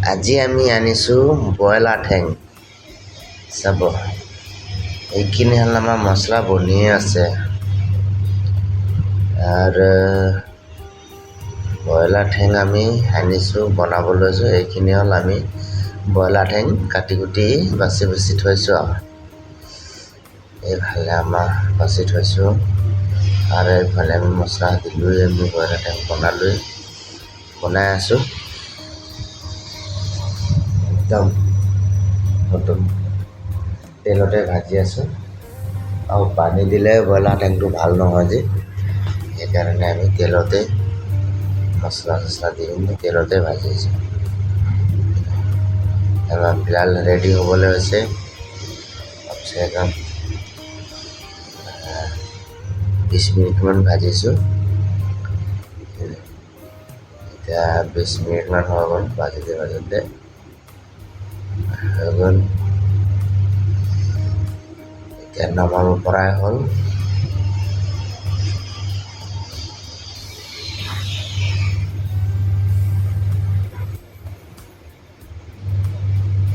আজি আমি আনিছোঁ ব্ৰইলাৰ ঠেং চাব এইখিনি হ'ল আমাৰ মছলা বনিয়ে আছে আৰু ব্ৰইলাৰ ঠেং আমি আনিছোঁ বনাব লৈছোঁ এইখিনি হ'ল আমি ব্ৰইলাৰ ঠেং কাটি কুটি বাছি থৈছোঁ আৰু এইফালে আমাৰ বাছি থৈছোঁ আৰু এইফালে আমি মছলা দিলোঁ আমি ব্ৰইলাৰ ঠেং বনাই আছোঁ একদম নতুন তেলতে ভাজি আছোঁ আৰু পানী দিলে ব্ৰইলাৰ ঠেংটো ভাল নহয় যে সেইকাৰণে আমি তেলতে মছলা দি তেলতে ভাজিছোঁ আমাৰ বিলাল ৰেডি হ'বলৈ হৈছে কমচে কম 20 মিনিটমান ভাজিছোঁ এতিয়া 20 মিনিটমান হৈ গ'ল ভাজোঁতে হৈ গ'ল এতিয়া নমাব পৰাই হ'ল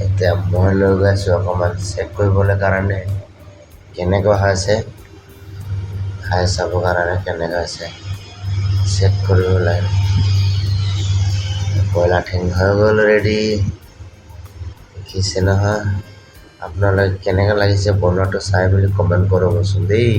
এতিয়া মই লৈ গৈ আছোঁ অকণমান চেক কৰিবলৈ কাৰণে কেনেকুৱা হৈছে খাই চাবৰ কাৰণে কেনেকুৱা হৈছে চেক কৰিবলৈ ব্ৰইলাৰ ঠেং হৈ গ'ল ৰেডি দেখিছে নহয় আপোনালোকে কেনেকৈ লাগিছে বনোৱাটো চাই মেলি কমেণ্ট কৰিবচোন দেই